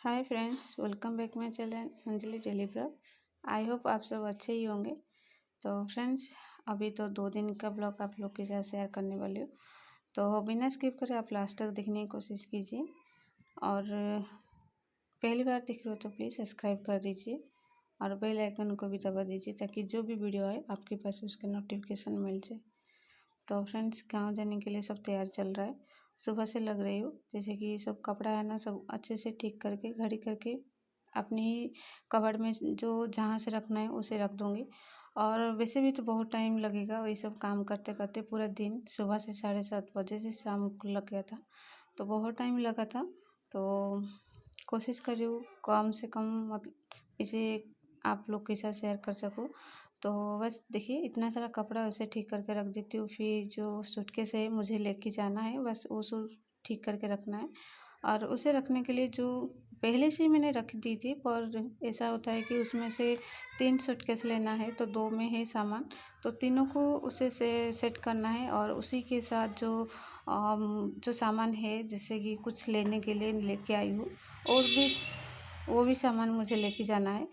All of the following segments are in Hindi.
Hi friends, welcome back my channel Anjali daily blog. I hope आप सब अच्छे ही होंगे। तो फ्रेंड्स, अभी तो 2 दिन का ब्लॉग आप लोग के साथ शेयर करने वाली हूँ, तो बिना स्किप करें आप लास्ट तक देखने की कोशिश कीजिए। और पहली बार देख रहे हो तो प्लीज़ सब्सक्राइब कर दीजिए और बेल आइकन को भी दबा दीजिए ताकि जो भी वीडियो आए आपके पास उसका नोटिफिकेशन मिल जाए। तो फ्रेंड्स, गाँव जाने के लिए सब तैयार चल रहा है। सुबह से लग रही हूँ, जैसे कि सब कपड़ा है ना, सब अच्छे से ठीक करके घड़ी करके अपनी ही कबर्ड में जो जहाँ से रखना है उसे रख दूँगी। और वैसे भी तो बहुत टाइम लगेगा, वही सब काम करते करते पूरा दिन सुबह से 7:30 बजे से शाम को लग गया था, तो बहुत टाइम लगा था। तो कोशिश कर रही हूँ कम से कम मतलब इसे आप लोग के साथ शेयर कर सकूँ। तो बस देखिए, इतना सारा कपड़ा उसे ठीक करके रख देती हूँ। फिर जो सूटकेस है मुझे लेके जाना है, बस वो सब ठीक करके रखना है। और उसे रखने के लिए जो पहले से ही मैंने रख दी थी, पर ऐसा होता है कि उसमें से 3 सूटकेस लेना है तो 2 में है सामान, तो तीनों को उसे से सेट करना है। और उसी के साथ जो सामान है, जैसे कि कुछ लेने के लिए लेके आई हूँ और भी वो भी सामान मुझे लेके जाना है।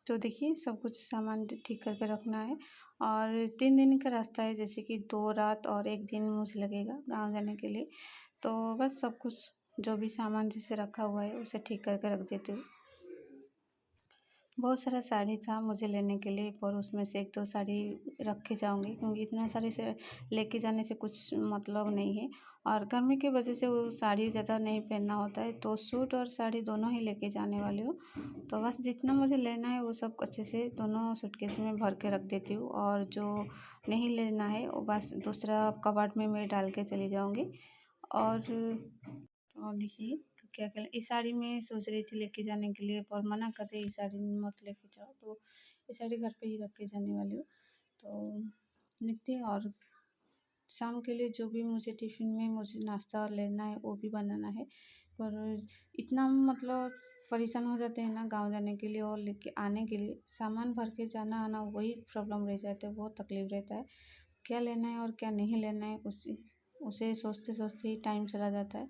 तो देखिए, सब कुछ सामान ठीक करके रखना है। और 3 दिन का रास्ता है, जैसे कि 2 रात और 1 दिन मुझे लगेगा गाँव जाने के लिए। तो बस सब कुछ जो भी सामान जिसे रखा हुआ है उसे ठीक करके रख देती हूँ। बहुत सारा साड़ी था मुझे लेने के लिए, पर उसमें से 1-2 साड़ी रख के जाऊँगी, क्योंकि इतना साड़ी से लेके जाने से कुछ मतलब नहीं है। और गर्मी की वजह से वो साड़ी ज़्यादा नहीं पहनना होता है, तो सूट और साड़ी दोनों ही लेके जाने वाली हूँ। तो बस जितना मुझे लेना है वो सब अच्छे से दोनों सूटकेस में भर के रख देती हूँ, और जो नहीं लेना है वो बस दूसरा कबर्ड में मैं डाल के चली जाऊँगी। और देखिए, तो क्या करें, इस साड़ी में सोच रही थी लेके जाने के लिए, पर मना कर रही, इस साड़ी में मत लेके जाओ, तो ये साड़ी घर पे ही रख के जाने वाली हूँ। तो निकलती हैं। और शाम के लिए जो भी मुझे टिफ़िन में मुझे नाश्ता लेना है वो भी बनाना है, पर इतना मतलब परेशान हो जाते हैं ना गाँव जाने के लिए और लेके आने के लिए, सामान भर के जाना आना वही प्रॉब्लम रह जाता है, बहुत तकलीफ रहता है। क्या लेना है और क्या नहीं लेना है उसे सोचते सोचते ही टाइम चला जाता है।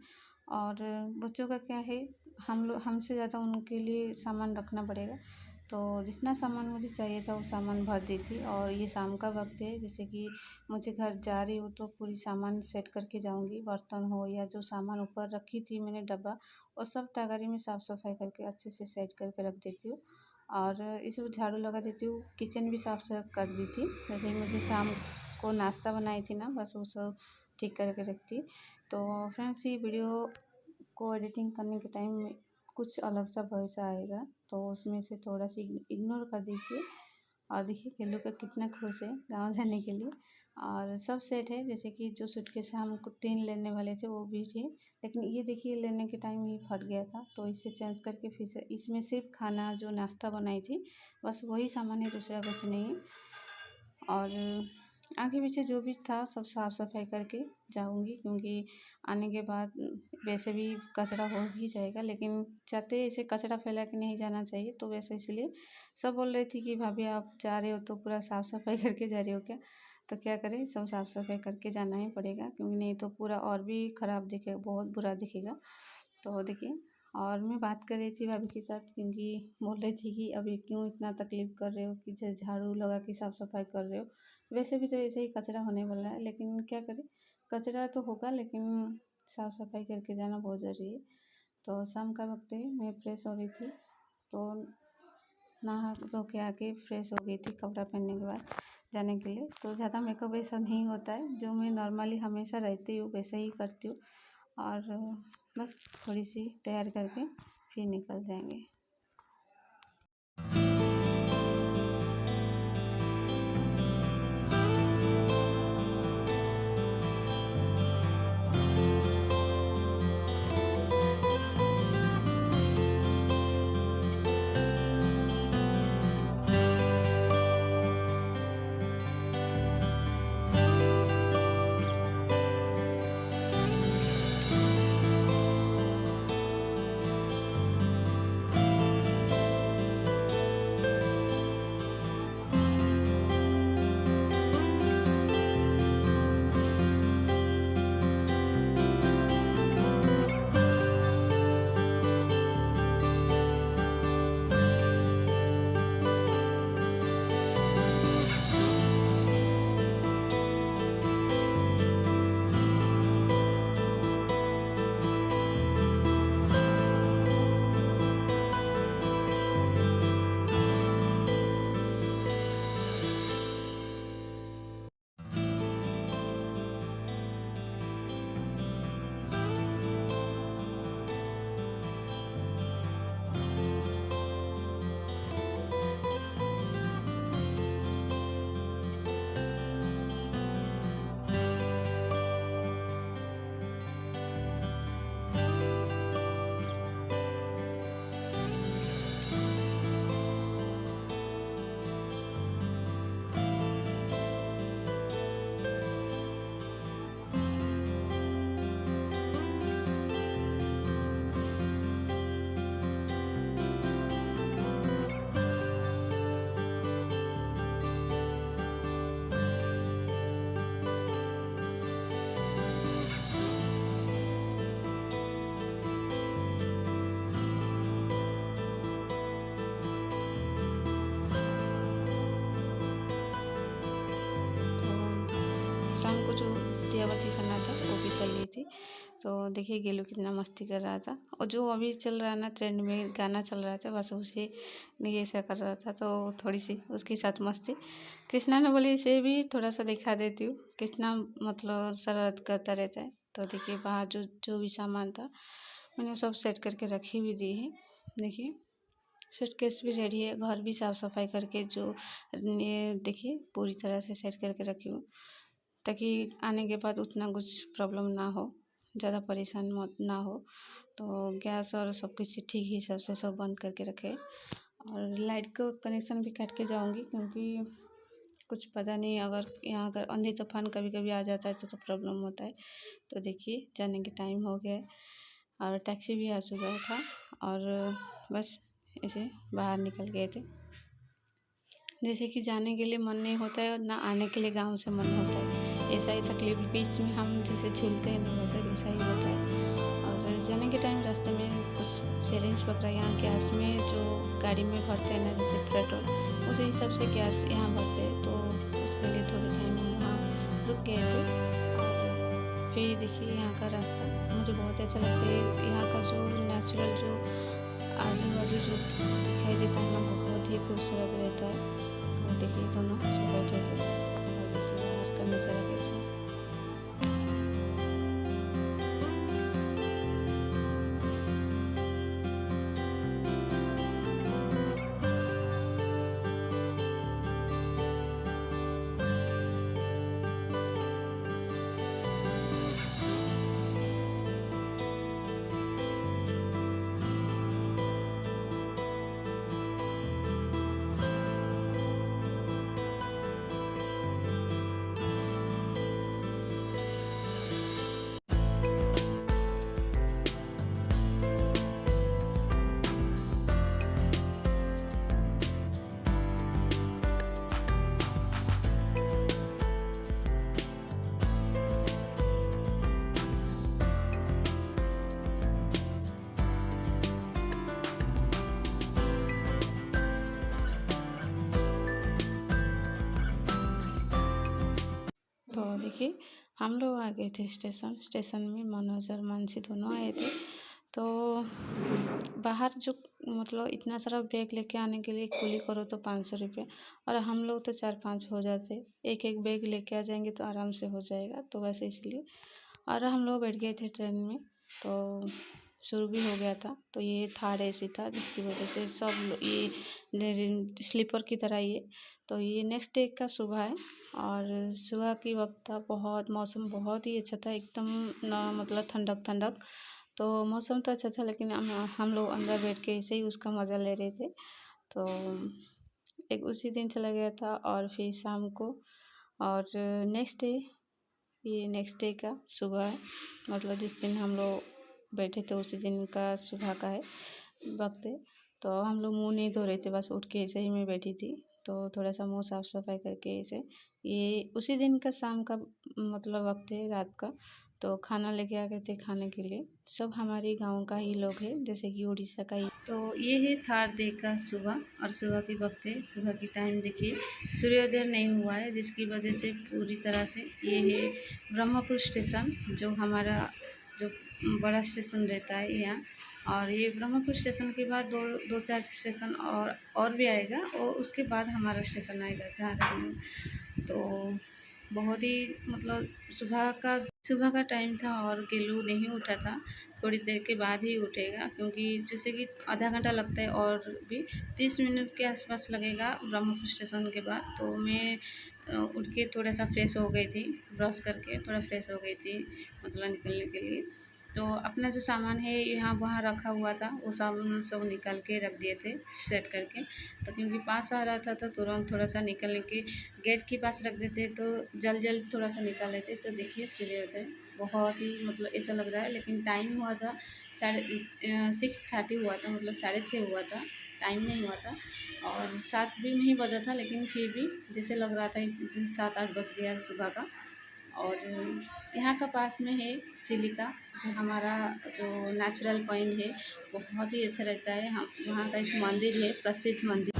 और बच्चों का क्या है, हम लोग हमसे ज़्यादा उनके लिए सामान रखना पड़ेगा। तो जितना सामान मुझे चाहिए था वो सामान भर दी थी। और ये शाम का वक्त है, जैसे कि मुझे घर जा रही हूँ तो पूरी सामान सेट करके जाऊँगी, बर्तन हो या जो सामान ऊपर रखी थी मैंने डब्बा, और सब तगारी में साफ़ सफाई करके अच्छे से सेट करके रख देती हूँ। और इसमें झाड़ू लगा देती हूँ। किचन भी साफ साफ कर दी थी, जैसे ही मुझे शाम को नाश्ता बनाई थी ना, बस वो सब ठीक करके रखती। तो फ्रेंड्स, ये वीडियो को एडिटिंग करने के टाइम में कुछ अलग सा वॉइस आएगा, तो उसमें से थोड़ा सा इग्नोर कर दीजिए। और देखिए केलू का कितना खुश है गाँव जाने के लिए। और सब सेट है, जैसे कि जो सूटकेस हमको 3 लेने वाले थे वो भी थे, लेकिन ये देखिए लेने के टाइम ही फट गया था, तो इसे चेंज करके फिर से इसमें सिर्फ खाना जो नाश्ता बनाई थी बस वही सामान है, दूसरा कुछ नहीं है। और आगे पीछे जो भी था सब साफ़ सफाई करके जाऊंगी, क्योंकि आने के बाद वैसे भी कचरा हो ही जाएगा, लेकिन चाहते ऐसे कचरा फैला के नहीं जाना चाहिए, तो वैसे इसलिए सब बोल रही थी कि भाभी आप जा रहे हो तो पूरा साफ़ सफाई करके जा रहे हो क्या, तो क्या करें, सब साफ़ सफाई करके जाना ही पड़ेगा, क्योंकि नहीं तो पूरा और भी ख़राब दिखेगा, बहुत बुरा दिखेगा। तो देखिए, और मैं बात कर रही थी भाभी के साथ, क्योंकि बोल रही थी कि अभी क्यों इतना तकलीफ़ कर रहे हो कि झाड़ू लगा के साफ़ सफाई कर रहे हो, वैसे भी तो ऐसे ही कचरा होने वाला है, लेकिन क्या करें, कचरा तो होगा लेकिन साफ़ सफाई करके जाना बहुत ज़रूरी है। तो शाम का वक्त है, मैं फ्रेश हो रही थी, तो नहा धो के आके फ्रेश हो गई थी कपड़ा पहनने के बाद जाने के लिए। तो ज़्यादा मेकअप ऐसा नहीं होता है, जो मैं नॉर्मली हमेशा रहती हूँ वैसे ही करती हूँ। और बस थोड़ी सी तैयार करके फिर निकल जाएंगे। जो दियाबत्ती करना था वो भी कर ली थी। तो देखिए गेलू कितना मस्ती कर रहा था, और जो अभी चल रहा है ना ट्रेंड में गाना चल रहा था, बस उसे नहीं ऐसा कर रहा था, तो थोड़ी सी उसके साथ मस्ती। कृष्णा ने बोली इसे भी थोड़ा सा दिखा देती हूँ कितना मतलब शरारत करता रहता है। तो देखिए बाहर जो जो भी सामान था मैंने सब सेट करके रखी हुई दी है। देखिए सूटकेस भी रेडी है, घर भी साफ़ सफाई करके जो ये देखिए पूरी तरह से सेट करके रखी हूँ, ताकि आने के बाद उतना कुछ प्रॉब्लम ना हो, ज़्यादा परेशान मत ना हो। तो गैस और सब कुछ ठीक ही हिसाब से सब बंद करके रखे, और लाइट को कनेक्शन भी काट के जाऊँगी, क्योंकि कुछ पता नहीं अगर यहाँ अगर आंधी तूफान कभी कभी आ जाता है तो प्रॉब्लम होता है। तो देखिए जाने के टाइम हो गया है और टैक्सी भी आ चुका था, और बस ऐसे बाहर निकल गए थे। जैसे कि जाने के लिए मन नहीं होता है और ना आने के लिए गांव से मन होता है, ऐसा ही तकलीफ बीच में हम जैसे झूलते हैं ना वैसा ही होता है। और जाने के टाइम रास्ते में कुछ चैलेंज पकड़ा, यहाँ गैस में जो गाड़ी में भरते हैं ना जैसे पेट्रोल, उसी हिसाब से गैस यहाँ भरते हैं, तो उसके लिए थोड़े टाइम हम वहाँ रुक गए थे। और फिर देखिए यहाँ का रास्ता मुझे बहुत अच्छा लगता है, यहाँ का जो नेचुरल जो आजू बाजू जो दिखाई देता है ना बहुत ही खूबसूरत रहता है। और देखिए दोनों सब बैठे थे, और देखिए बाहर का नज़ारा कैसा। तो देखिए हम लोग आ गए थे स्टेशन में मनोज और मानसी दोनों आए थे। तो बाहर जो मतलब इतना सारा बैग लेके आने के लिए कुली करो तो 500 रुपये, और हम लोग तो 4-5 हो जाते, एक एक बैग लेके आ जाएंगे तो आराम से हो जाएगा, तो वैसे इसलिए। और हम लोग बैठ गए थे ट्रेन में, तो शुरू भी हो गया था। तो ये थर्ड एसी था, जिसकी वजह से सब ये स्लीपर की तरह ये। तो ये नेक्स्ट डे का सुबह है, और सुबह की वक्त था, बहुत मौसम बहुत ही अच्छा था, एकदम ना मतलब ठंडक ठंडक। तो मौसम तो अच्छा था, लेकिन हम लोग अंदर बैठ के ऐसे ही उसका मज़ा ले रहे थे। तो एक उसी दिन चला गया था, और फिर शाम को और नेक्स्ट डे, ये नेक्स्ट डे का सुबह है, मतलब जिस दिन हम लोग बैठे थे उसी दिन का सुबह का है वक्त है। तो हम लोग मुँह नहीं धो रहे थे, बस उठ के ऐसे ही मैं बैठी थी, तो थोड़ा सा मुँह साफ़ सफाई करके ऐसे। ये उसी दिन का शाम का मतलब वक्त है, रात का। तो खाना लेके आ गए थे खाने के लिए, सब हमारे गांव का ही लोग हैं, जैसे कि उड़ीसा का ही। तो ये है थर्ड डे का सुबह, और सुबह की वक्त है, सुबह की टाइम देखिए सूर्योदय नहीं हुआ है, जिसकी वजह से पूरी तरह से ये है ब्रह्मपुर स्टेशन, जो हमारा जो बड़ा स्टेशन रहता है यहाँ। और ये ब्रह्मपुर स्टेशन के बाद दो चार स्टेशन और भी आएगा, और उसके बाद हमारा स्टेशन आएगा जहाँ तक। तो बहुत ही मतलब सुबह का टाइम था, और गेलू नहीं उठा था, थोड़ी देर के बाद ही उठेगा, क्योंकि जैसे कि आधा घंटा लगता है, और भी 30 मिनट के आसपास लगेगा ब्रह्मपुर स्टेशन के बाद। तो मैं उठ के थोड़ा सा फ्रेश हो गई थी, ब्रश करके थोड़ा फ्रेश हो गई थी मतलब निकलने के लिए। तो अपना जो सामान है यहाँ वहाँ रखा हुआ था, वो सब निकाल के रख दिए थे सेट करके। तो क्योंकि पास आ रहा था तो तुरंत थोड़ा सा निकलने के गेट के पास रख देते, तो जल्द थोड़ा सा निकाल लेते। तो देखिए सूर्योदय बहुत ही मतलब ऐसा लग रहा है, लेकिन टाइम हुआ था 6:30 हुआ था, मतलब 6:30 हुआ था, टाइम नहीं हुआ था, और 7 भी नहीं बजा था, लेकिन फिर भी जैसे लग रहा था 7-8 बज गया सुबह का। और यहाँ का पास में है चिलिका, जो हमारा जो नेचुरल पॉइंट है, बहुत ही अच्छा रहता है। हम वहाँ का एक मंदिर है, प्रसिद्ध मंदिर।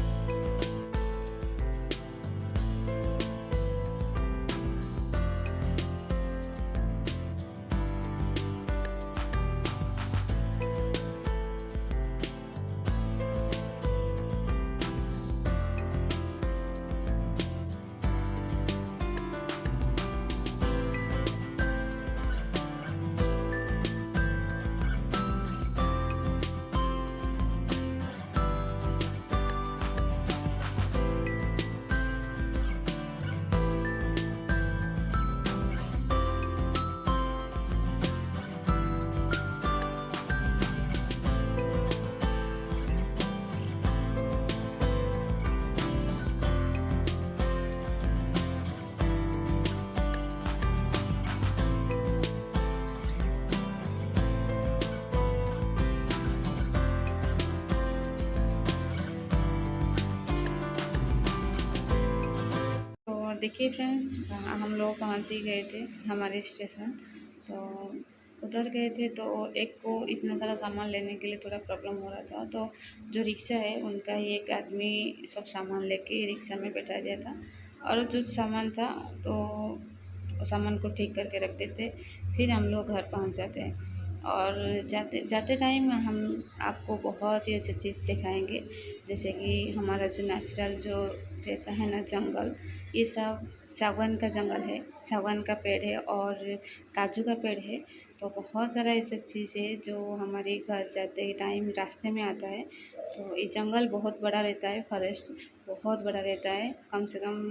देखिए फ्रेंड्स, हम लोग पहुँच ही गए थे हमारे स्टेशन। तो उधर गए थे तो एक को इतना सारा सामान लेने के लिए थोड़ा प्रॉब्लम हो रहा था, तो जो रिक्शा है उनका ही एक आदमी सब सामान लेके रिक्शा में बैठा दिया था, और जो सामान था तो सामान को ठीक करके रख देते, फिर हम लोग घर पहुंच जाते हैं। और जाते जाते टाइम हम आपको बहुत ही अच्छी चीज़ दिखाएंगे, जैसे कि हमारा जो नेचुरल जो रहता है ना जंगल, ये सब सागवान का जंगल है, सागवान का पेड़ है और काजू का पेड़ है। तो बहुत सारा ऐसा चीज़ है जो हमारे घर जाते टाइम रास्ते में आता है। तो ये जंगल बहुत बड़ा रहता है, फॉरेस्ट बहुत बड़ा रहता है, कम से कम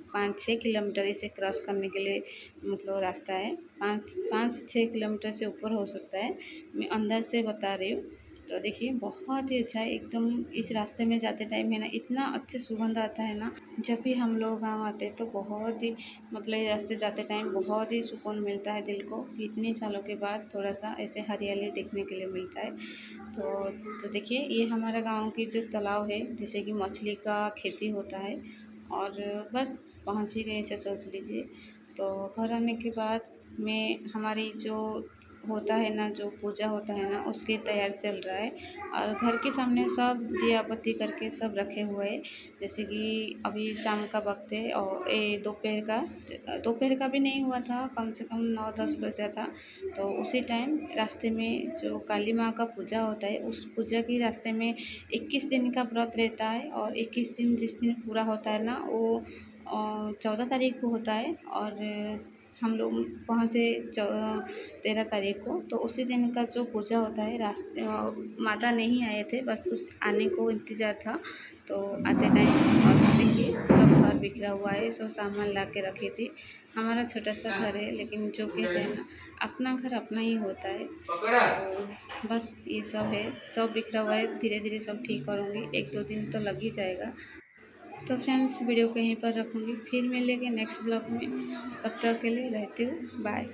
5-6 किलोमीटर इसे क्रॉस करने के लिए मतलब रास्ता है, 5-6 किलोमीटर से ऊपर हो सकता है, मैं अंदर से बता रही हूँ। तो देखिए बहुत ही अच्छा है एकदम। इस रास्ते में जाते टाइम है ना, इतना अच्छे सुगंध आता है ना, जब भी हम लोग गाँव आते हैं तो बहुत ही मतलब ये रास्ते जाते टाइम बहुत ही सुकून मिलता है दिल को, कि इतने सालों के बाद थोड़ा सा ऐसे हरियाली देखने के लिए मिलता है। तो देखिए ये हमारा गाँव की जो तालाब है, जैसे कि मछली का खेती होता है, और बस पहुँच ही गए ऐसे सोच लीजिए। तो घर आने के बाद में हमारी जो होता है ना, जो पूजा होता है ना, उसकी तैयारी चल रहा है, और घर के सामने सब दिया बत्ती करके सब रखे हुए हैं। जैसे कि अभी शाम का वक्त है और ये दोपहर का भी नहीं हुआ था, कम से कम 9-10 बजा था। तो उसी टाइम रास्ते में जो काली माँ का पूजा होता है, उस पूजा की रास्ते में 21 दिन का व्रत रहता है, और 21 दिन जिस दिन पूरा होता है ना, वो 14 तारीख को होता है, और हम लोग पहुँचे 13 तारीख को। तो उसी दिन का जो पूजा होता है, रास्ते माता नहीं आए थे, बस उस आने को इंतज़ार था। तो आते टाइम और देखिए सब घर बिखरा हुआ है, सब सामान ला के रखी थी। हमारा छोटा सा घर है, लेकिन जो कहते हैं ना, अपना घर अपना ही होता है। तो बस ये सब है, सब बिखरा हुआ है, धीरे धीरे सब ठीक करूँगी, 1-2 दिन तो लग ही जाएगा। तो फ्रेंड्स वीडियो को यहीं पर रखूँगी, फिर मिलेंगे नेक्स्ट ब्लॉग में, तब तक के लिए रहती हूँ, बाय।